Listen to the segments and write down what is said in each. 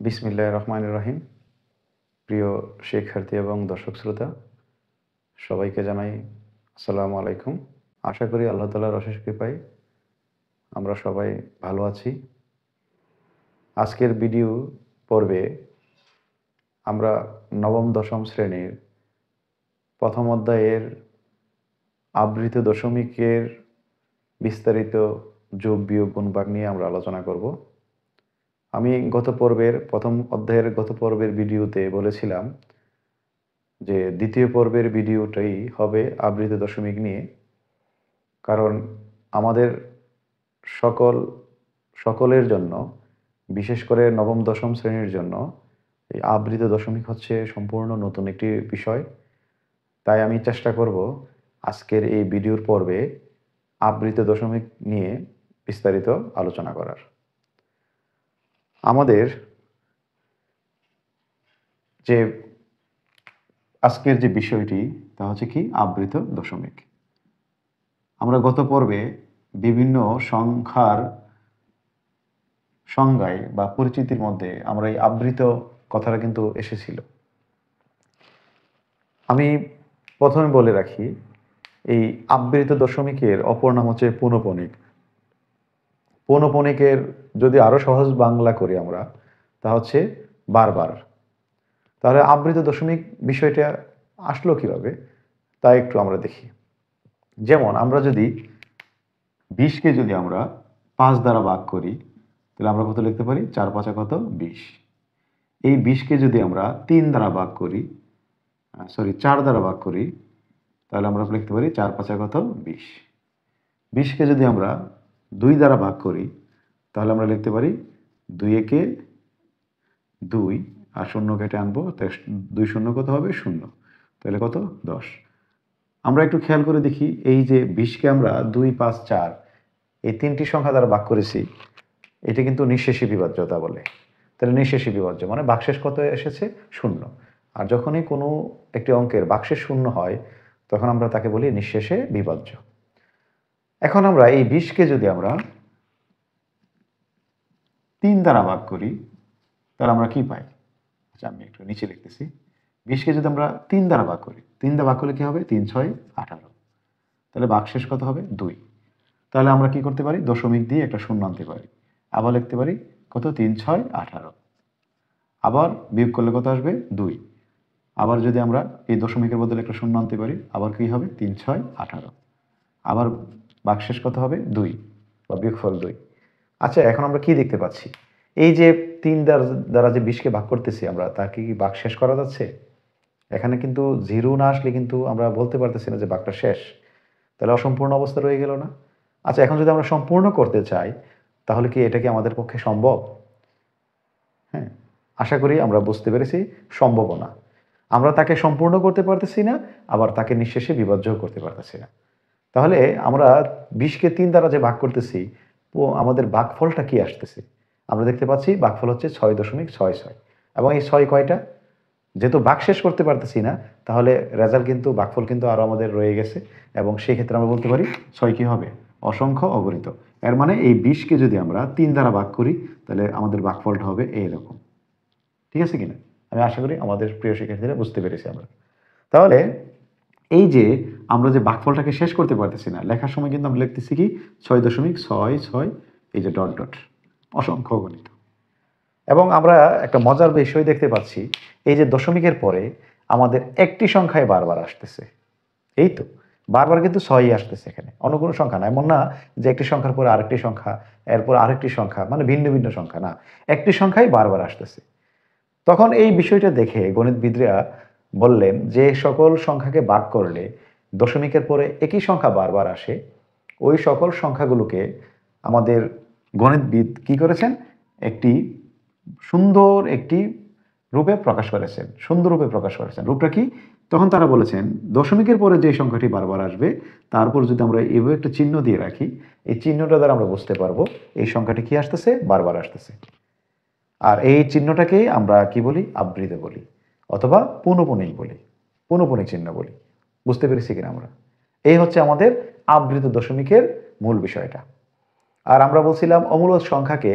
বিসমিল্লাহির রহমানির রহিম। প্রিয় শিক্ষার্থী এবং দর্শক শ্রোতা, সবাইকে জানাই আসসালামু আলাইকুম। আশা করি আল্লাহ তাআলার অশেষ কৃপায় আমরা সবাই ভালো আছি। আজকের ভিডিও পর্বে আমরা নবম-দশম শ্রেণীর প্রথম অধ্যায়ের আবৃত দশমিকের বিস্তারিত যোগ, বিয়োগ, গুণ-ভাগ নিয়ে আমরা আলোচনা করব। আমি প্রথম অধ্যায়ের গত পর্বের ভিডিওতে বলেছিলাম যে দ্বিতীয় পর্বের ভিডিওটাই হবে আবৃত দশমিক নিয়ে, কারণ আমাদের সকলের জন্য, বিশেষ করে নবম দশম শ্রেণীর জন্য এই আবৃত দশমিক হচ্ছে সম্পূর্ণ নতুন একটি বিষয়। তাই আমি চেষ্টা করব আজকের এই ভিডিওর পর্বে আবৃত দশমিক নিয়ে বিস্তারিত আলোচনা করার। আমাদের যে আজকের যে বিষয়টি তা হচ্ছে কি আবৃত দশমিক। আমরা গত পর্বে বিভিন্ন সংখ্যার সংজ্ঞায় বা পরিচিতির মধ্যে আমরা এই আবৃত কথাটা কিন্তু এসেছিল। আমি প্রথমে বলে রাখি, এই আবৃত দশমিকের অপর নাম হচ্ছে পৌনঃপুনিক। পৌনঃপুনিকের যদি আরো সহজ বাংলা করি আমরা, তা হচ্ছে বারবার। তাহলে আবৃত দশমিক বিষয়টা আসলো কিভাবে তা একটু আমরা দেখি। যেমন আমরা যদি 20কে যদি আমরা 5 দ্বারা ভাগ করি, তাহলে আমরা কত লিখতে পারি? 4 5 কত? 20। এই 20কে যদি আমরা 3 দ্বারা ভাগ করি, 4 দ্বারা ভাগ করি, তাহলে আমরা লিখতে পারি 4 5 কত? 20। 20কে যদি আমরা 2 দ্বারা ভাগ করি, তাহলে আমরা লিখতে পারি 2 একে 2, আর শূন্য কেটে আনবো, 2 শূন্য কত হবে? 0। তাহলে কত? 10। আমরা একটু খেয়াল করে দেখি, এই যে 20কে আমরা 2 5 4 এই তিনটি সংখ্যা দ্বারা ভাগ করেছি, এটা কিন্তু নিঃশেষী বিভাজ্যতা বলে। তাহলে নিঃশেষী বিভাজ্য মানে ভাগশেষ কত এসেছে? 0। আর যখনই কোনো একটি অঙ্কের ভাগশেষ 0 হয়, তখন আমরা তাকে বলি নিঃশেষে বিভাজ্য। এখন আমরা এই 20কে যদি আমরা 3 দ্বারা ভাগ করি, তাহলে আমরা কি পাই? আচ্ছা, আমি একটু নিচে লিখতেছি। 20কে যদি আমরা 3 দ্বারা ভাগ করি, 3 দ্বারা ভাগ করলে কি হবে? 3 6 18। তাহলে ভাগশেষ কত হবে? 2। তাহলে আমরা কি করতে পারি? দশমিক দিয়ে একটা শূন্য আনতে পারি। আবার লিখতে পারি কত? 3 6 18। আবার বিয়োগ করলে কত আসবে? 2। আবার যদি আমরা এই দশমিকের বদলে একটা শূন্য আনতে পারি, আবার কি হবে? 3 6 18। আবার ভাগশেষ কত হবে? 2 বা বিয়োগফল 2। আচ্ছা, এখন আমরা কি দেখতে পাচ্ছি? এই যে 3 দ্বারা যে 20কে ভাগ করতেছি আমরা, তা কি ভাগ শেষ করা যাচ্ছে? এখানে কিন্তু 0 না আসলে কিন্তু আমরা বলতে পারতেছি না যে ভাগটা শেষ। তাহলে অসম্পূর্ণ অবস্থা রয়ে গেল না? আচ্ছা, এখন যদি আমরা সম্পূর্ণ করতে চাই, তাহলে কি এটা কি আমাদের পক্ষে সম্ভব? হ্যাঁ, আশা করি আমরা বুঝতে পেরেছি সম্ভব না। আমরা তাকে সম্পূর্ণ করতে পারতেছি না, আবার তাকে নিঃশেষে বিভাজ্যও করতে পারতেছি না। তাহলে আমরা 20কে 3 দ্বারা যে ভাগ করতেছি, আমাদের ভাগফলটা কি আসতেছে? আমরা দেখতে পাচ্ছি ভাগফল হচ্ছে 6.66। এবং এই 6 কয়টা? যেহেতু ভাগ শেষ করতে পারতেছি না, তাহলে রেজাল্ট কিন্তু ভাগফল কিন্তু আরও আমাদের রয়ে গেছে, এবং সেই ক্ষেত্রে আমরা বলতে পারি 6 কি হবে? অসংখ্য অগণিত। এর মানে এই 20কে যদি আমরা 3 দ্বারা ভাগ করি, তাহলে আমাদের ভাগফলটা হবে এইরকম। ঠিক আছে কিনা? আমি আশা করি আমাদের প্রিয় শিক্ষার্থীরা বুঝতে পেরেছি আমরা। তাহলে এই যে আমরা যে ভাগফলটাকে শেষ করতে পারতেছি না, লেখার সময় কিন্তু আমরা লিখতেছি কি 6.66, এই যে ডট ডট, অসংখ্য অগণিত। এবং আমরা একটা মজার বিষয় দেখতে পাচ্ছি, এই যে দশমিকের পরে আমাদের একটি সংখ্যায় বারবার আসতেছে। এই তো বারবার কিন্তু 6ই আসতেছে, এখানে অন্য কোনো সংখ্যা না। এমন না যে একটি সংখ্যার পরে আরেকটি সংখ্যা, এরপর আরেকটি সংখ্যা, মানে ভিন্ন ভিন্ন সংখ্যা না, একটি সংখ্যাই বারবার আসতেছে। তখন এই বিষয়টা দেখে গণিতবিদরা বললেন যে সকল সংখ্যাকে ভাগ করলে দশমিকের পরে একই সংখ্যা বারবার আসে, ওই সকল সংখ্যাগুলোকে আমাদের গণিতবিদ কি করেছেন? একটি সুন্দর একটি রূপে প্রকাশ করেছেন, সুন্দর রূপে প্রকাশ করেছেন। রূপটা কি? তখন তারা বলেছেন দশমিকের পরে যে সংখ্যাটি বারবার আসবে, তারপর যদি আমরা এভাবে একটা চিহ্ন দিয়ে রাখি, এই চিহ্নটা দ্বারা আমরা বুঝতে পারবো এই সংখ্যাটি কি আসতেছে? বারবার আসতেছে। আর এই চিহ্নটাকে আমরা কি বলি? আবৃত বলি, অথবা পৌনঃপুনিক বলি, পৌনঃপুনিক চিহ্ন বলি। বুঝতে পেরেছি কিনা আমরা? এই হচ্ছে আমাদের আবৃত দশমিকের মূল বিষয়টা। আর আমরা বলছিলাম অমূলদ সংখ্যাকে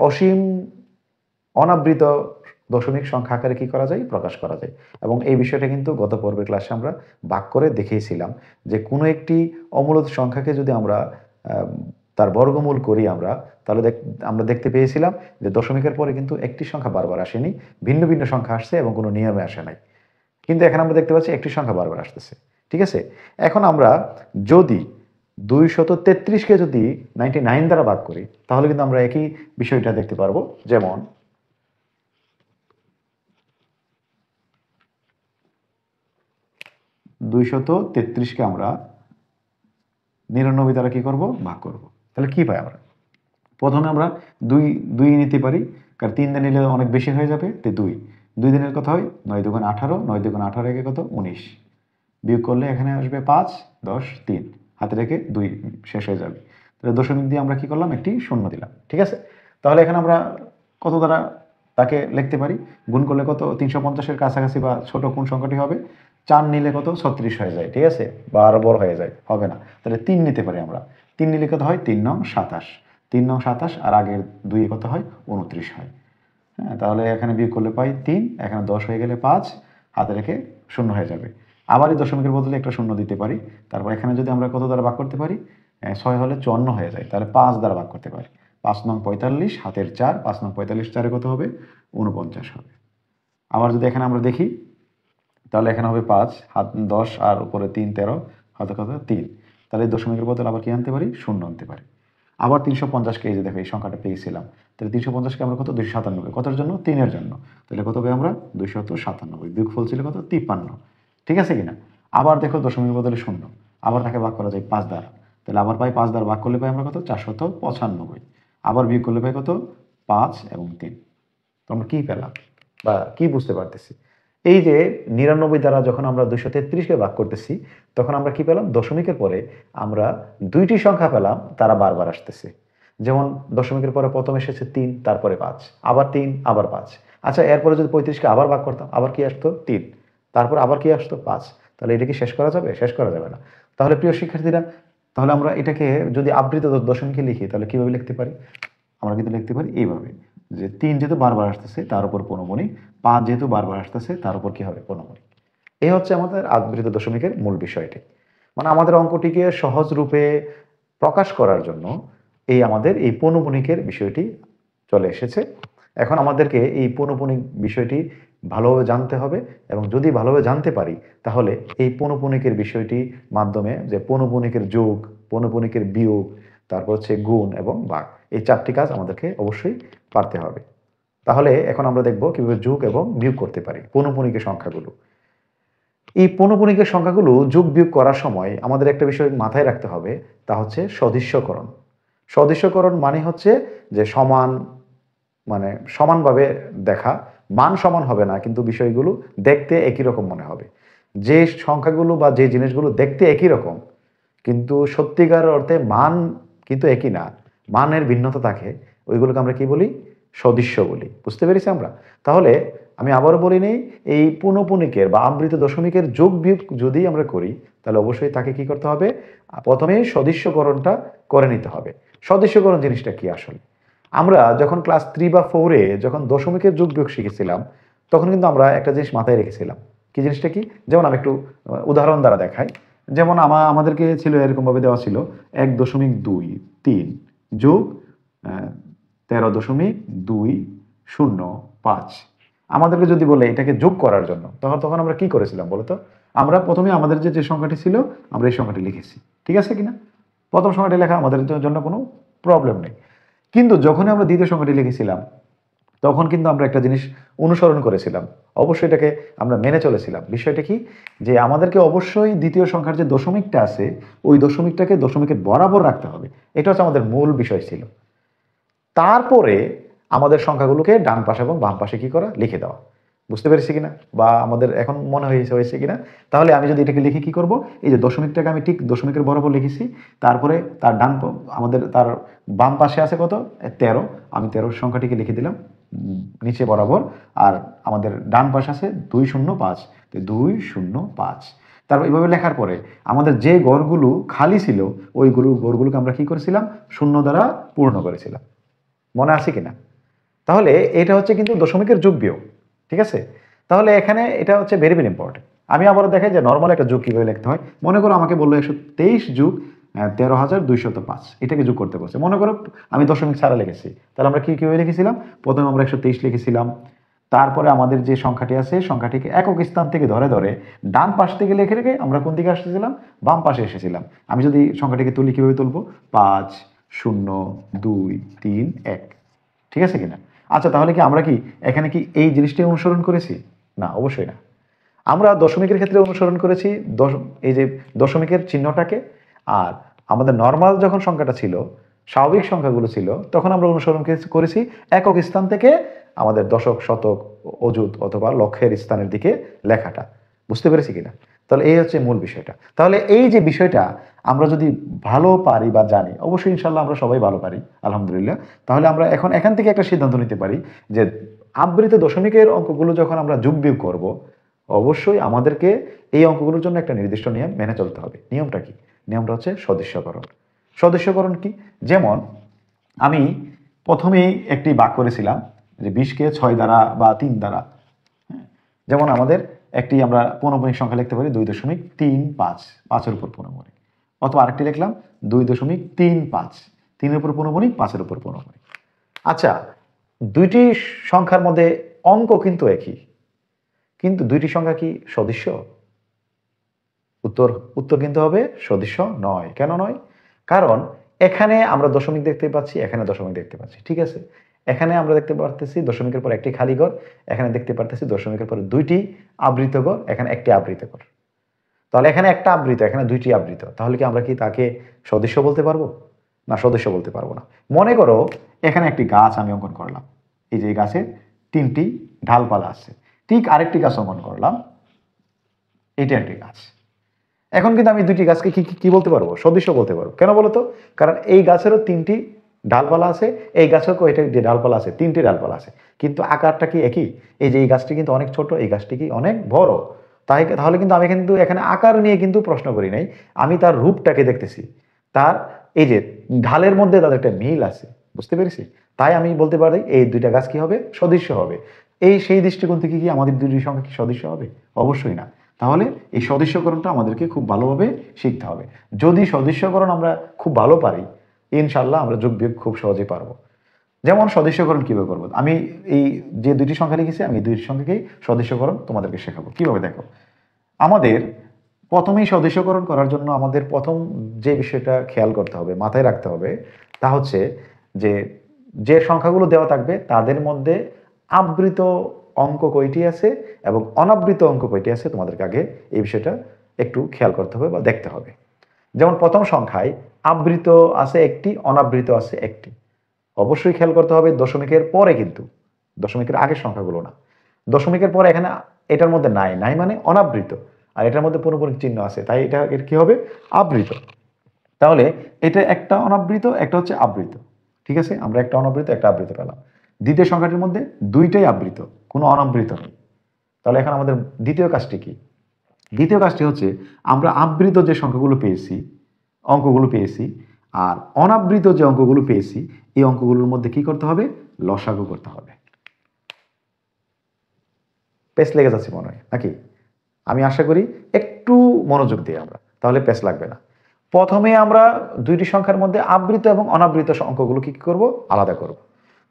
অসীম অনাবৃত দশমিক সংখ্যা আকারে কি করা যায়, প্রকাশ করা যায়। এবং এই বিষয়টা কিন্তু গত পর্বের ক্লাসে আমরা ভাগ করে দেখিয়েছিলাম যে কোনো একটি অমূলত সংখ্যাকে যদি আমরা তার বর্গমূল করি আমরা, তাহলে আমরা দেখতে পেয়েছিলাম যে দশমিকের পরে কিন্তু একটি সংখ্যা বারবার আসেনি, ভিন্ন ভিন্ন সংখ্যা আসছে এবং কোনো নিয়মে আসে নাই। কিন্তু এখানে আমরা দেখতে পাচ্ছি একটি সংখ্যা বারবার আসতেছে। ঠিক আছে, এখন আমরা যদি 233কে যদি 99 দ্বারা ভাগ করি তাহলে কিন্তু আমরা একই বিষয়টা দেখতে পারবো। যেমন 233কে আমরা 99 দ্বারা কি করব, ভাগ করব। তাহলে কি পাই আমরা? প্রথমে আমরা দুই দুই নিতে পারি, কারণ 3 দিয়ে নিলে অনেক বেশি হয়ে যাবে, তো 2 দিনের কথা হয় 9 দুগুণ 18, 9 দুগুণ 18 একে কত 19, বিয়োগ করলে এখানে আসবে 5, 10, 3, হাতে রেখে 2 শেষ হয়ে যাবে। তাহলে দশমিক দিয়ে আমরা কি করলাম, একটি শূন্য দিলাম। ঠিক আছে, তাহলে এখানে আমরা কত দ্বারা তাকে লিখতে পারি? গুণ করলে কত, 350-এর কাছাকাছি বা ছোট কোন সংখ্যাটি হবে? 4 নিলে কত, 36 হয়ে যায়। ঠিক আছে, বা আরো বড় হয়ে যায়, হবে না। তাহলে 3 নিতে পারি আমরা। 3 নিলে কত হয়, 3 নং 27, 3 নং 27, আর আগের 2 কত হয়, 29 হয়। হ্যাঁ, তাহলে এখানে বিয়োগ করলে পাই 3, এখানে 10 হয়ে গেলে 5, হাতে রেখে শূন্য হয়ে যাবে। আবার এই দশমিকের বদলে একটা শূন্য দিতে পারি। তারপর এখানে যদি আমরা কত দ্বারা ভাগ করতে পারি, 6 হলে 54 হয়ে যায়, তাহলে 5 দ্বারা ভাগ করতে পারি। 5 নং 45, হাতের 4, 5 নং 45 4 কত হবে, 49 হবে। আবার যদি এখানে আমরা দেখি তাহলে এখানে হবে 5, হাত 10 আর উপরে 3 13, হাতে কত 3। তাহলে এই দশমিকের বদলে আবার কি আনতে পারি, শূন্য আনতে পারি। আবার 350কে, এই যে দেখো এই সংখ্যাটা পেয়েছিলাম, তাহলে 350কে আমরা কত, 297, কতর জন্য, 3-এর জন্য। তাহলে কত হবে আমরা, 297, বিয়োগফল ছিল কত, 53। ঠিক আছে কিনা? আবার দেখো দশমিকের বদলে শূন্য, আবার তাকে ভাগ করা যায় 5 দ্বারা, তাহলে আবার পাই 5 দ্বারা ভাগ করলে পাই আমরা কত, 495। আবার বিয়োগ করলে পাই কত, 5 এবং 3। তো আমরা কি পেলাম বা কি বুঝতে পারতেছি? এই যে 99 দ্বারা যখন আমরা 233কে ভাগ করতেছি, তখন আমরা কি পেলাম, দশমিকের পরে আমরা দুইটি সংখ্যা পেলাম, তারা বারবার আসতেছে। যেমন দশমিকের পরে প্রথম এসেছে 3, তারপরে 5, আবার 3, আবার 5। আচ্ছা, এরপরে যদি 35কে আবার ভাগ করতাম, আবার কি আসতো, 3, তারপর আবার কি আসতো, 5। তাহলে এটা কি শেষ করা যাবে? শেষ করা যাবে না। তাহলে প্রিয় শিক্ষার্থীরা, তাহলে আমরা এটাকে যদি আবৃত দশমিকে লিখি তাহলে কিভাবে লিখতে পারি? আমরা কিন্তু লিখতে পারি এইভাবে, যে 3 যেহেতু বারবার আসতেছে তার উপর পৌনমণিক, 5 যেহেতু বারবার আসতেছে তার উপর কি হবে, পৌনমণিক। এই হচ্ছে আমাদের আবৃত দশমিকের মূল বিষয়টি। মানে আমাদের অঙ্কটিকে সহজ রূপে প্রকাশ করার জন্য আমাদের এই পৌনমণিকের বিষয়টি চলে এসেছে। এখন আমাদেরকে এই পৌনমণিক বিষয়টি ভালোভাবে জানতে হবে, এবং যদি ভালোভাবে জানতে পারি তাহলে এই পৌনমণিকের বিষয়টি মাধ্যমে, যে পৌনমণিকের যোগ, পৌনমণিকের বিয়োগ, তারপর হচ্ছে গুণ এবং ভাগ, এই 4টি কাজ আমাদেরকে অবশ্যই পারতে হবে। তাহলে এখন আমরা দেখব কিভাবে যোগ এবং বিয়োগ করতে পারি পৌনমণিকের সংখ্যাগুলো। এই পৌনমণিকের সংখ্যাগুলো যোগ বিয়োগ করার সময় আমাদের একটা বিষয় মাথায় রাখতে হবে, তা হচ্ছে সদৃশ্যকরণ। সদৃশ্যকরণ মানে হচ্ছে যে সমান, মানে সমানভাবে দেখা। মান সমান হবে না, কিন্তু বিষয়গুলো দেখতে একই রকম মনে হবে। যে সংখ্যাগুলো বা যে জিনিসগুলো দেখতে একই রকম কিন্তু সত্যিকার অর্থে মান কিন্তু একই না, মানের ভিন্নতা থাকে, ওইগুলোকে আমরা কি বলি, সদৃশ্য বলি। বুঝতে পেরেছি আমরা? তাহলে আমি আবারও বলি নেই, এই পৌনঃপুনিকের বা আমৃত দশমিকের যোগ বিয়োগ যদি আমরা করি তাহলে অবশ্যই তাকে কি করতে হবে, প্রথমেই সদৃশ্যকরণটা করে নিতে হবে। সদৃশ্যকরণ জিনিসটা কি আসলে? আমরা যখন ক্লাস 3 বা 4-এ যখন দশমিকের যোগ বিয়োগ শিখেছিলাম, তখন কিন্তু আমরা একটা জিনিস মাথায় রেখেছিলাম। কি জিনিসটা কি? যেমন আমি একটু উদাহরণ দ্বারা দেখাই। যেমন আমাদেরকে ছিল এরকমভাবে দেওয়া ছিল 1.23 যোগ 13.205। আমাদেরকে যদি বলে এটাকে যোগ করার জন্য, তখন আমরা কি করেছিলাম বলতো? আমরা প্রথমে আমাদের যে সংখ্যাটি ছিল আমরা এই সংখ্যাটি লিখেছি। ঠিক আছে কিনা? প্রথম সংখ্যাটি লেখা আমাদের জন্য কোনো প্রবলেম নেই। কিন্তু যখন আমরা দ্বিতীয় সংখ্যাটি লিখেছিলাম তখন কিন্তু আমরা একটা জিনিস অনুসরণ করেছিলাম, অবশ্যই এটাকে আমরা মেনে চলেছিলাম। বিষয়টা কি, যে আমাদেরকে অবশ্যই দ্বিতীয় সংখ্যার যে দশমিকটা আছে ওই দশমিকটাকে দশমিকের বরাবর রাখতে হবে। এটা হচ্ছে আমাদের মূল বিষয় ছিল। তারপরে আমাদের সংখ্যাগুলোকে ডান পাশে এবং বাম পাশে কি করা, লিখে দেওয়া। বুঝতে পেরেছি কিনা, বা আমাদের এখন মনে হয়েছে কিনা? তাহলে আমি যদি এটাকে লিখে কি করব, এই যে দশমিকটাকে আমি ঠিক দশমিকের বরাবর লিখেছি, তারপরে তার আমাদের তার বাম পাশে আছে কত, 13, আমি 13 সংখ্যাটিকে লিখে দিলাম নিচে বরাবর, আর আমাদের ডান পাশে আছে 205, 205। তারপর এইভাবে লেখার পরে আমাদের যে ঘরগুলো খালি ছিল ওইগুলোকে আমরা কি করেছিলাম, শূন্য দ্বারা পূর্ণ করেছিলাম। মনে আছে কিনা? তাহলে এটা হচ্ছে কিন্তু দশমিকের যোগ বিয়োগ, ঠিক আছে? তাহলে এখানে এটা হচ্ছে ভেরি ভেরি ইম্পর্টেন্ট। আমি আবারও দেখাই যে নর্মাল একটা যোগ কীভাবে লিখতে হয়। মনে করো আমাকে বললো 123 যোগ 13,205, এটাকে যোগ করতে বলছে। মনে করো আমি দশমিক ছাড়া লিখেছি, তাহলে আমরা কীভাবে লিখেছিলাম? প্রথমে আমরা 123 লিখেছিলাম, তারপরে আমাদের যে সংখ্যাটি আছে সংখ্যাটিকে একক স্থান থেকে ধরে ধরে ডান পাশ থেকে লিখে রেখে আমরা কোন দিকে আসতেছিলাম? বাম পাশে এসেছিলাম। আমি যদি সংখ্যাটিকে তুলি কীভাবে তুলবো? 5 0 2 3 1, ঠিক আছে কিনা? আচ্ছা, তাহলে কি আমরা কি এখানে কি এই জিনিসটাই অনুসরণ করেছি? না, অবশ্যই না। আমরা দশমিকের ক্ষেত্রে অনুসরণ করেছি এই যে দশমিকের চিহ্নটাকে। আর আমাদের নর্মাল যখন সংখ্যাটা ছিল, স্বাভাবিক সংখ্যাগুলো ছিল, তখন আমরা অনুসরণ করেছি একক স্থান থেকে আমাদের দশক, শতক, অযুত অথবা লক্ষের স্থানের দিকে লেখাটা। বুঝতে পেরেছি কিনা? তাহলে এই হচ্ছে মূল বিষয়টা। তাহলে এই যে বিষয়টা আমরা যদি ভালো পারি বা জানি, অবশ্যই ইনশাল্লাহ আমরা সবাই ভালো পারি আলহামদুলিল্লাহ, তাহলে আমরা এখান থেকে একটা সিদ্ধান্ত নিতে পারি যে আবৃত দশমিকের অঙ্কগুলো যখন আমরা যোগ বিয়োগ করব, অবশ্যই আমাদেরকে এই অঙ্কগুলোর জন্য একটা নির্দিষ্ট নিয়ম মেনে চলতে হবে। নিয়মটা কি? নিয়মটা হচ্ছে সদৃশ্যকরণ। সদৃশ্যকরণ কি? যেমন আমি প্রথমেই একটি বাক করেছিলাম যে 20কে 6 দ্বারা বা 3 দ্বারা, যেমন আমাদের একটি আমরা পৌনঃপুনিক সংখ্যা লিখতে পারি 2.35, 5-এর উপর পৌনঃপুনিক। অথবা আরেকটি লিখলাম 2.35, 3-এর উপর পৌনঃপুনিক, 5-এর উপর পৌনঃপুনিক। আচ্ছা, দুইটি সংখ্যার মধ্যে অঙ্ক কিন্তু একই, কিন্তু দুইটি সংখ্যা কি সদৃশ্য? উত্তর কিন্তু হবে সদৃশ্য নয়। কেন নয়? কারণ এখানে আমরা দশমিক দেখতে পাচ্ছি, এখানে দশমিক দেখতে পাচ্ছি, ঠিক আছে? এখানে আমরা দেখতে পারতেছি দশমিকের পর একটি খালি ঘর, এখানে দেখতে পারতেছি দশমিকের পর দুইটি আবৃত ঘর, এখানে একটি আবৃত ঘর। তাহলে এখানে একটা আবৃত, এখানে দুইটি আবৃত, তাহলে কি আমরা কি তাকে সদৃশ্য বলতে পারবো? না, সদৃশ্য বলতে পারবো না। মনে করো এখানে একটি গাছ আমি অঙ্কন করলাম, এই যে গাছের 3টি ঢালপালা আছে। ঠিক আরেকটি গাছ অঙ্কন করলাম, এটা একটি গাছ। এখন কিন্তু আমি দুইটি গাছকে কি বলতে পারবো? সদৃশ্য বলতে পারবো। কেন বলো তো? কারণ এই গাছেরও 3টি ডালপালা আছে, এই গাছেরও এটা যে ডালপালা আছে, 3টি ডালপালা আছে, কিন্তু আকারটা কি একই? এই যে এই গাছটি কিন্তু অনেক ছোট, এই গাছটি কি অনেক বড়। তাহলে কিন্তু আমি কিন্তু এখানে আকার নিয়ে কিন্তু প্রশ্ন করি নাই, আমি তার রূপটাকে দেখতেছি, তার এই যে ঢালের মধ্যে তাদের একটা মিল আছে। বুঝতে পেরেছি? তাই আমি বলতে পারি এই দুইটা গাছ কি হবে? সদৃশ্য হবে। সেই দৃষ্টিকোণ থেকে কি আমাদের দুটি সংখ্যা কি সদৃশ্য হবে? অবশ্যই না। তাহলে এই সদৃশ্যকরণটা আমাদেরকে খুব ভালোভাবে শিখতে হবে। যদি সদৃশ্যকরণ আমরা খুব ভালো পারি, ইনশাল্লাহ আমরা যোগ বিয়োগ খুব সহজেই পারবো। যেমন সদৃশ্যকরণ কিভাবে করবো? আমি এই যে দুইটি সংখ্যা লিখেছি, আমি এই দুইটি সংখ্যাকেই সদৃশ্যকরণ তোমাদেরকে শেখাবো। কিভাবে দেখো, আমাদের প্রথমেই সদৃশ্যকরণ করার জন্য আমাদের প্রথম যে বিষয়টা খেয়াল করতে হবে, মাথায় রাখতে হবে, তা হচ্ছে যে সংখ্যাগুলো দেওয়া থাকবে তাদের মধ্যে আবৃত অঙ্ক কয়টি আছে এবং অনাবৃত অঙ্ক কয়টি আছে, তোমাদেরকে আগে এই বিষয়টা একটু খেয়াল করতে হবে বা দেখতে হবে। যেমন প্রথম সংখ্যায় আবৃত আছে একটি, অনাবৃত আছে একটি। অবশ্যই খেয়াল করতে হবে দশমিকের পরে, কিন্তু দশমিকের আগের সংখ্যাগুলো না। দশমিকের পরে এখানে এটার মধ্যে নাই মানে অনাবৃত, আর এটার মধ্যে পৌনঃপুনিক চিহ্ন আছে, তাই এটা এর কি হবে? আবৃত। তাহলে এটা একটা অনাবৃত, একটা হচ্ছে আবৃত, ঠিক আছে? আমরা একটা অনাবৃত একটা আবৃত পেলাম। দ্বিতীয় সংখ্যাটির মধ্যে দুইটাই আবৃত, কোনো অনাবৃত নেই। তাহলে এখন আমাদের দ্বিতীয় কাজটি কি? দ্বিতীয় কাজটি হচ্ছে আমরা আবৃত যে সংখ্যাগুলো পেয়েছি, অঙ্কগুলো পেয়েছি, আর অনাবৃত যে অঙ্কগুলো পেয়েছি, এই অঙ্কগুলোর মধ্যে কি করতে হবে? লসাগু করতে হবে। পেস লেগে যাচ্ছে মনে হয় নাকি? আমি আশা করি একটু মনোযোগ দিই আমরা, তাহলে পেস লাগবে না। প্রথমে আমরা দুইটি সংখ্যার মধ্যে আবৃত এবং অনাবৃত অঙ্কগুলো কি করব? আলাদা করব।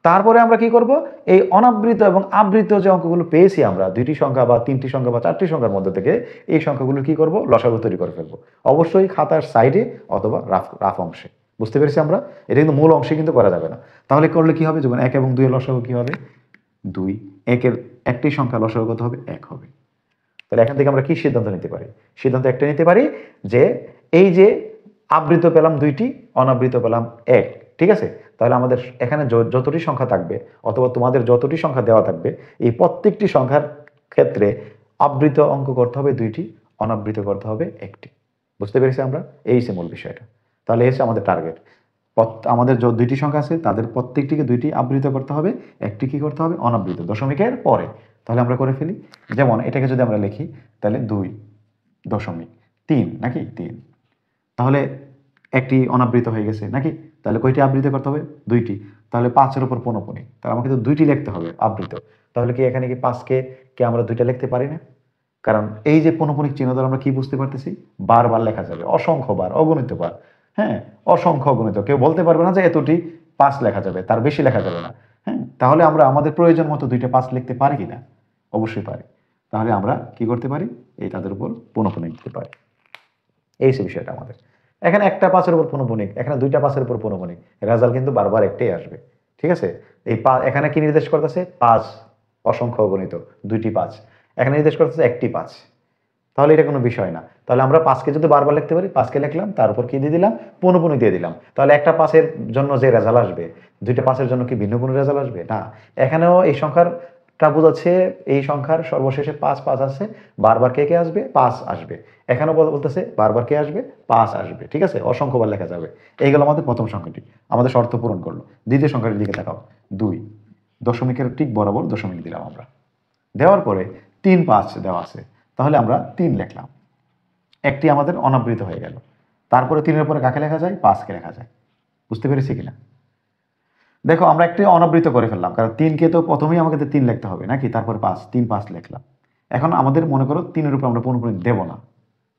তারপরে আমরা কি করব? এই অনাবৃত এবং আবৃত যে অঙ্কগুলো পেয়েছি আমরা দুইটি সংখ্যা বা 3টি সংখ্যা বা 4টি সংখ্যার মধ্যে থেকে, এই সংখ্যাগুলো কি করব? লসাগু তৈরি করে ফেলবো। অবশ্যই খাতার সাইডে অথবা রাফ অংশে। বুঝতে পেরেছি আমরা? এটা কিন্তু মূল অংশে কিন্তু করা যাবে না। তাহলে করলে কি হবে? যেমন 1 এবং 2 এর লসাগু কি হবে? 2। 1-এর একটি সংখ্যা লসাগু কত হবে? 1 হবে। তাহলে এখান থেকে আমরা কি সিদ্ধান্ত নিতে পারি? সিদ্ধান্ত একটা নিতে পারি যে এই যে আবৃত পেলাম 2টি, অনাবৃত পেলাম 1, ঠিক আছে? তাহলে আমাদের এখানে যতটি সংখ্যা থাকবে অথবা তোমাদের যতটি সংখ্যা দেওয়া থাকবে, এই প্রত্যেকটি সংখ্যার ক্ষেত্রে আবৃত অঙ্ক করতে হবে 2টি, অনাবৃত করতে হবে 1টি। বুঝতে পেরেছি আমরা? এই হচ্ছে মূল বিষয়টা। তাহলে এসে আমাদের টার্গেট, আমাদের যে 2টি সংখ্যা আছে তাদের প্রত্যেকটিকে 2টি আবৃত করতে হবে, একটি কি করতে হবে? অনাবৃত, দশমিকের পরে। তাহলে আমরা করে ফেলি। যেমন এটাকে যদি আমরা লিখি, তাহলে 2.3 নাকি 3, তাহলে একটি অনাবৃত হয়ে গেছে নাকি? তাহলে কয়টি আবৃত করতে হবে? 2টি। তাহলে 5-এর উপর পৌনঃপুনিক, তাহলে আমাকে তো দুইটি লিখতে হবে আবৃত। তাহলে কি এখানে কি 5কে কি আমরা দুইটা লিখতে পারি না? কারণ এই যে পৌনঃপুনিক চিহ্ন দ্বারা আমরা কি বুঝতে পারতেছি, বারবার লেখা যাবে, অসংখ্য বার, অগণিত বার। হ্যাঁ, অসংখ্য অগণিত, কেউ বলতে পারবে না যে এতটি 5 লেখা যাবে, তার বেশি লেখা যাবে না। হ্যাঁ, তাহলে আমরা আমাদের প্রয়োজন মতো দুইটা 5 লিখতে পারি কিনা? অবশ্যই পারি। তাহলে আমরা কি করতে পারি, এই তাদের উপর পৌনঃপুনিক দিতে পারি। এই সে বিষয়টা আমাদের। এখানে একটা 5-এর উপর পৌনঃপুনিক, এখানে দুইটা 5-এর উপর পৌনঃপুনিক, রেজাল্ট কিন্তু বারবার একটাই আসবে। ঠিক আছে, এই এখানে কি নির্দেশ করতেছে, 5 অসংখ্য অগণিত, দুইটি 5, এখানে নির্দেশ করতেছে একটি 5। তাহলে এটা কোনো বিষয় না। তাহলে আমরা 5কে যদি বারবার লিখতে পারি, 5কে লিখলাম, তার উপর কি দিয়ে দিলাম, পৌনঃপুনিক দিয়ে দিলাম। তাহলে একটা 5-এর জন্য যে রেজাল্ট আসবে, দুইটা 5-এর জন্য কি ভিন্ন কোনো রেজাল্ট আসবে না? এখানেও এই সংখ্যারটা বোঝাচ্ছে, এই সংখ্যার সর্বশেষে 5 5 আছে, বারবার কে কে আসবে, 5 আসবে। এখানেও বলতেছে বারবার কে আসবে, 5 আসবে। ঠিক আছে, অসংখ্যবার লেখা যাবে। এই গেল আমাদের প্রথম সংখ্যাটি, আমাদের শর্ত পূরণ করলো। দ্বিতীয় সংখ্যাটির দিকে তাকাও, 2, দশমিকের ঠিক বরাবর দশমিক দিলাম আমরা, দেওয়ার পরে 3 5 দেওয়া আছে, তাহলে আমরা 3 লিখলাম, একটি আমাদের অনাবৃত হয়ে গেল। তারপরে 3-এর পরে কাকে লেখা যায়, 5কে লেখা যায়। বুঝতে পেরেছি কিনা? দেখো আমরা একটি অনাবৃত করে ফেললাম, কারণ 3কে তো প্রথমেই আমাকে 3 লিখতে হবে নাকি, তারপরে 5, 3 5 লিখলাম। এখন আমাদের মনে করো 3-এর উপর আমরা পৌনঃপুনিক দেব না,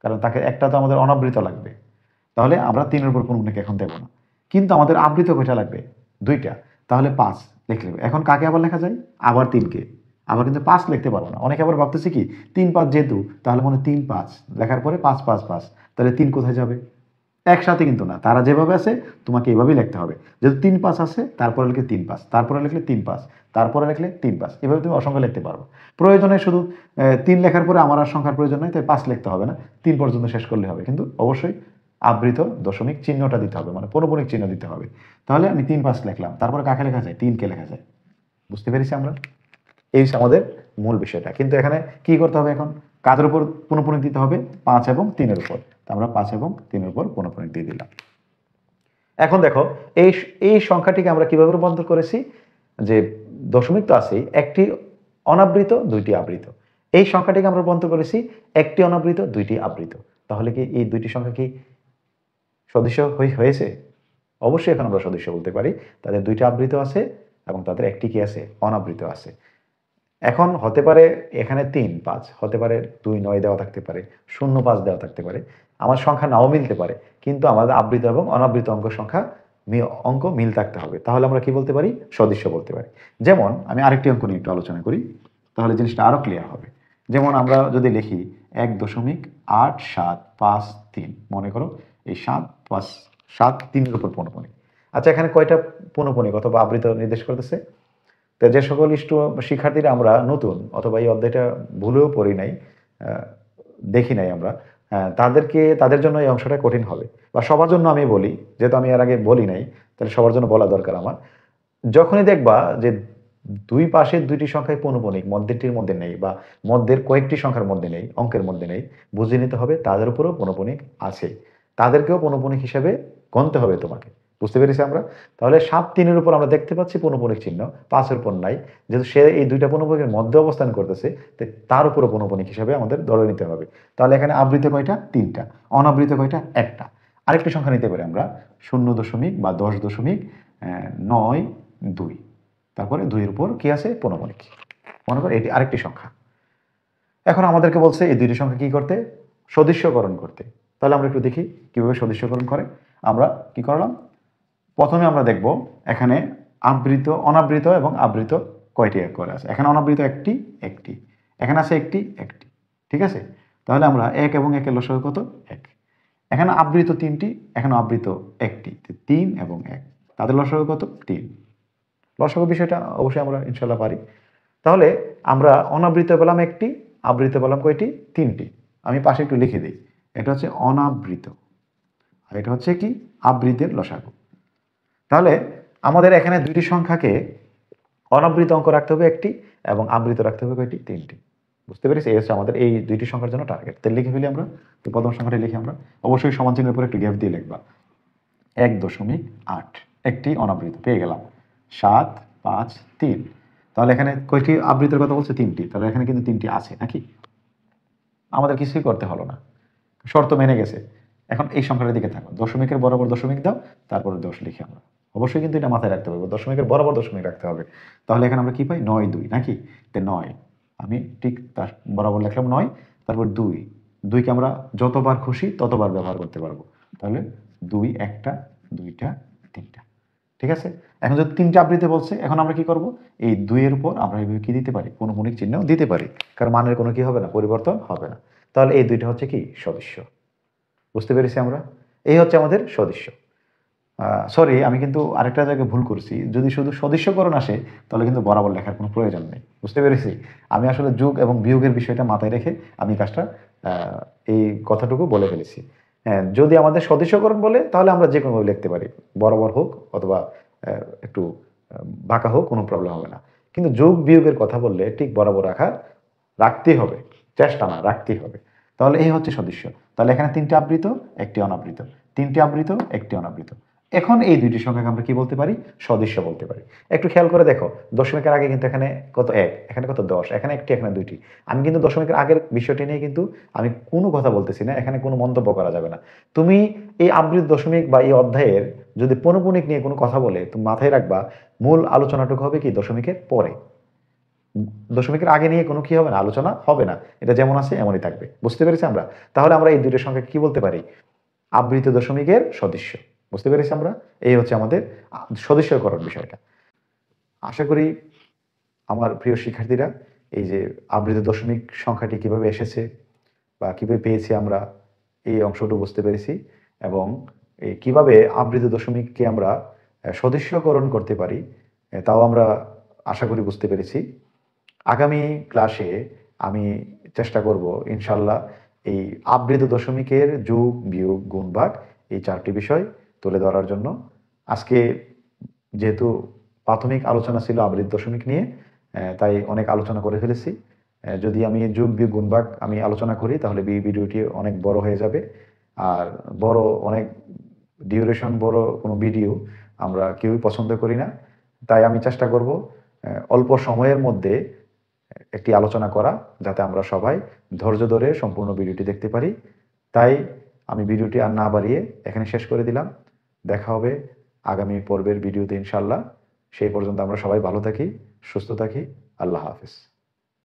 কারণ তাকে একটা তো আমাদের অনাবৃত লাগবে, তাহলে আমরা 3-এর উপর পৌনঃপুনিক এখন দেব না। কিন্তু আমাদের আবৃত কয়টা লাগবে, 2টা, তাহলে 5 লিখলে। এখন কাকে আবার লেখা যায়, আবার 3কে, আবার কিন্তু 5 লিখতে পারবো না। অনেকে আবার ভাবতেছে কি 3 5 যেহেতু, তাহলে মনে 3 5 লেখার পরে 5 5 5, তাহলে 3 কোথায় যাবে, একসাথে কিন্তু না, তারা যেভাবে আছে তোমাকে এভাবেই লিখতে হবে। যেহেতু 3 5 আছে, তারপরে লিখলে 3 5, তারপরে লিখলে 3 5, তারপরে লিখলে 3 5, এভাবে তুমি অসংখ্য লিখতে পারবে। প্রয়োজনে শুধু 3 লেখার পরে আমার আর সংখ্যার প্রয়োজন নাই, তাই 5 লিখতে হবে না, 3 পর্যন্ত শেষ করলে হবে। কিন্তু অবশ্যই আবৃত দশমিক চিহ্নটা দিতে হবে, মানে পৌনঃপুনিক চিহ্ন দিতে হবে। তাহলে আমি 3 5 লিখলাম, তারপরে কাকে লেখা যায়, 3কে লেখা যায়। বুঝতে পেরেছি আমরা? এই হচ্ছে আমাদের মূল বিষয়টা। কিন্তু এখানে কি করতে হবে, এখন কাদের উপর পৌনঃপুনিক দিতে হবে, 5 এবং 3-এর উপর। তা আমরা 5 এবং 3-এর উপর পৌনঃপুনিক দিয়ে দিলাম। এখন দেখো এই এই সংখ্যাটিকে আমরা কিভাবে রূপান্তর করেছি, যে দশমিক তো আছেই, একটি অনাবৃত, দুইটি আবৃত। এই সংখ্যাটিকে আমরা রূপান্তর করেছি একটি অনাবৃত, দুইটি আবৃত। তাহলে কি এই দুইটি সংখ্যা কি সদৃশ হয়েছে? অবশ্যই এখন আমরা সদৃশ বলতে পারি, তাদের দুইটা আবৃত আছে এবং তাদের একটি কি আছে, অনাবৃত আছে। এখন হতে পারে এখানে 3 5, হতে পারে 2 9 দেওয়া থাকতে পারে, 0 5 দেওয়া থাকতে পারে, আমার সংখ্যা নাও মিলতে পারে, কিন্তু আমাদের আবৃত এবং অনাবৃত অঙ্ক মিল থাকতে হবে। তাহলে আমরা কি বলতে পারি, সদৃশ্য বলতে পারি। যেমন আমি আরেকটি অঙ্ক নিয়ে একটু আলোচনা করি, তাহলে জিনিসটা আরো ক্লিয়ার হবে। যেমন আমরা যদি লিখি 1.875 মনে করো এই 7 5 7 3-এর উপর পৌনঃপুনিক। আচ্ছা, এখানে কয়টা পৌনঃপুনিক অথবা আবৃত নির্দেশ করতেছে? তো যে সকল শিক্ষার্থীরা আমরা নতুন অথবা এই অধ্যায়টা ভুলেও পড়ি নাই, দেখি নাই আমরা, তাদের জন্য এই অংশটা কঠিন হবে, বা সবার জন্য আমি বলি, যেহেতু আমি এর আগে বলি নাই, তাহলে সবার জন্য বলা দরকার আমার। যখনই দেখবা যে দুই পাশের দুইটি সংখ্যায় পৌনঃপুনিক মধ্যেরটির মধ্যে নেই, বা মধ্যের কয়েকটি সংখ্যার মধ্যে নেই, অঙ্কের মধ্যে নেই, বুঝে নিতে হবে তাদের উপরেও পৌনঃপুনিক আছে, তাদেরকেও পৌনঃপুনিক হিসেবে গণতে হবে তোমাকে। বুঝতে পেরেছি আমরা? তাহলে 7 3-এর উপর আমরা দেখতে পাচ্ছি পৌনঃপুনিক চিহ্ন, 5-এর উপর নাই, যেহেতু সে এই দুইটা পৌনঃপুনিকের মধ্যে অবস্থান করতেছে, তার উপরও পৌনঃপুনিক হিসেবে আমাদের ধরে নিতে হবে। তাহলে এখানে আবৃত কয়টা, 3টা, অনাবৃত কয়টা, একটা। আরেকটি সংখ্যা নিতে পারি আমরা, 0 বা 10.92, তারপরে 2-এর উপর কি আছে, পৌনঃপুনিক। মনে করো এটি আরেকটি সংখ্যা। এখন আমাদেরকে বলছে এই দুইটি সংখ্যা কি করতে, সদৃশ্যকরণ করতে। তাহলে আমরা একটু দেখি কিভাবে সদৃশ্যকরণ করে। আমরা কি করলাম, প্রথমে আমরা দেখব এখানে আবৃত, অনাবৃত এবং আবৃত কয়টি এক করে আছে। এখানে অনাবৃত একটি, এখানে আছে একটি, ঠিক আছে। তাহলে আমরা 1 এবং 1-এর লসাগু কত, 1। এখানে আবৃত 3টি, এখানে আবৃত একটি, 3 এবং 1, তাদের লসাগু কত, 3। লসাগু বিষয়টা অবশ্যই আমরা ইনশাল্লাহ পারি। তাহলে আমরা অনাবৃত পেলাম একটি, আবৃত পেলাম কয়টি, 3টি। আমি পাশে একটু লিখে দিই, এটা হচ্ছে অনাবৃত আর এটা হচ্ছে কি, আবৃতের লসাগু। তাহলে আমাদের এখানে দুইটি সংখ্যাকে অনাবৃত অঙ্ক রাখতে হবে একটি, এবং আবৃত রাখতে হবে কয়টি, 3টি। বুঝতে পেরেছি? এই হচ্ছে আমাদের এই দুইটি সংখ্যার জন্য টার্গেট। তাহলে লিখে ফেলি আমরা, তো প্রথম সংখ্যাটি লিখি আমরা, অবশ্যই সমান চিহ্নের উপর একটু গ্যাপ দিয়ে লিখবা। 1.8, একটি অনাবৃত পেয়ে গেলাম, 7 5 3। তাহলে এখানে কয়টি আবৃতের কথা বলছে, 3টি। তাহলে এখানে কিন্তু 3টি আছে নাকি, আমাদের কিছুই করতে হলো না, শর্ত মেনে গেছে। এখন এই সংখ্যাটার দিকে থাকো, দশমিকের বরাবর দশমিক দাও, তারপরে 10 লিখি আমরা। অবশ্যই কিন্তু এটা মাথায় রাখতে হবে, দশমিকের বরাবর দশমিক রাখতে হবে। তাহলে এখানে আমরা কি পাই, 9 2 নাকি, তে 9 আমি ঠিক তার বরাবর লিখলাম 9, তারপর 2, 2কে আমরা যতবার খুশি ততবার ব্যবহার করতে পারবো। তাহলে 2 একটা, 2টা, 3টা। ঠিক আছে, এখন যদি 3টা আবৃত্তি বলছে, এখন আমরা কি করব, এই 2 এর উপর আমরা এইভাবে কি দিতে পারি, পৌনঃপুনিক চিহ্ন দিতে পারি, কারণ মানের কোনো কি হবে না, পরিবর্তন হবে না। তাহলে এই 2টা হচ্ছে কি সদস্য। বুঝতে পেরেছি আমরা, এই হচ্ছে আমাদের সদস্য। সরি, আমি কিন্তু আরেকটা জায়গায় ভুল করছি, যদি শুধু সদস্যকরণ আসে তাহলে কিন্তু বরাবর লেখার কোনো প্রয়োজন নেই। বুঝতে পেরেছি, আমি আসলে যোগ এবং বিয়োগের বিষয়টা মাথায় রেখে আমি কাজটা এই কথাটুকু বলে ফেলেছি। হ্যাঁ, যদি আমাদের সদস্যকরণ বলে তাহলে আমরা যে কোনোভাবে লিখতে পারি, বরাবর হোক অথবা একটু বাঁকা হোক, কোনো প্রবলেম হবে না। কিন্তু যোগ বিয়োগের কথা বললে ঠিক বরাবর রাখতেই হবে, চেষ্টা না, রাখতেই হবে। তাহলে এই হচ্ছে সদস্য। তাহলে এখানে 3টে আবৃত, একটি অনাবৃত, 3টে আবৃত, একটি অনাবৃত। এখন এই দুইটি সংখ্যাকে আমরা কি বলতে পারি, সদস্য বলতে পারি। একটু খেয়াল করে দেখো, দশমিকের আগে কিন্তু এখানে কত 1, এখানে কত 10, এখানে একটি, এখানে দুইটি। আমি কিন্তু দশমিকের আগের বিষয়টি নিয়ে কিন্তু আমি কোনো কথা বলতেছি না, এখানে কোনো মন্তব্য করা যাবে না। তুমি এই আবৃত দশমিক বা এই অধ্যায়ের যদি পৌনঃপুনিক নিয়ে কোনো কথা বলে, তুমি মাথায় রাখবা মূল আলোচনাটুকু হবে কি দশমিকের পরে, দশমিকের আগে নিয়ে কোনো কি হবে না, আলোচনা হবে না। এটা যেমন আছে এমনই থাকবে। বুঝতে পেরেছি আমরা? তাহলে আমরা এই দুইটা সংখ্যা কি বলতে পারি, আবৃত দশমিকের সদস্য। বুঝতে পেরেছি আমরা, এই হচ্ছে আমাদের সদস্যকরণ বিষয়টা। আশা করি আমার প্রিয় শিক্ষার্থীরা এই যে আবৃত দশমিক সংখ্যাটি কিভাবে এসেছে বা কিভাবে পেয়েছি আমরা, এই অংশটুকু বুঝতে পেরেছি, এবং এই কিভাবে আবৃত দশমিককে আমরা সদস্যকরণ করতে পারি তাও আমরা আশা করি বুঝতে পেরেছি। আগামী ক্লাসে আমি চেষ্টা করব ইনশাল্লাহ এই আবৃত দশমিকের যোগ বিয়োগ গুণ ভাগ এই 4টি বিষয় তুলে ধরার জন্য। আজকে যেহেতু প্রাথমিক আলোচনা ছিল আবৃত দশমিক নিয়ে, তাই অনেক আলোচনা করে ফেলেছি। যদি আমি যোগ বিয়োগ গুণ ভাগ আমি আলোচনা করি তাহলে ভিডিওটি অনেক বড় হয়ে যাবে, আর অনেক ডিউরেশন বড় কোনো ভিডিও আমরা কেউই পছন্দ করি না। তাই আমি চেষ্টা করব অল্প সময়ের মধ্যে একটি আলোচনা করা, যাতে আমরা সবাই ধৈর্য ধরে সম্পূর্ণ ভিডিওটি দেখতে পারি। তাই আমি ভিডিওটি আর না বাড়িয়ে এখানে শেষ করে দিলাম। দেখা হবে আগামী পর্বের ভিডিওতে ইনশাল্লাহ। সেই পর্যন্ত আমরা সবাই ভালো থাকি, সুস্থ থাকি। আল্লাহ হাফেজ।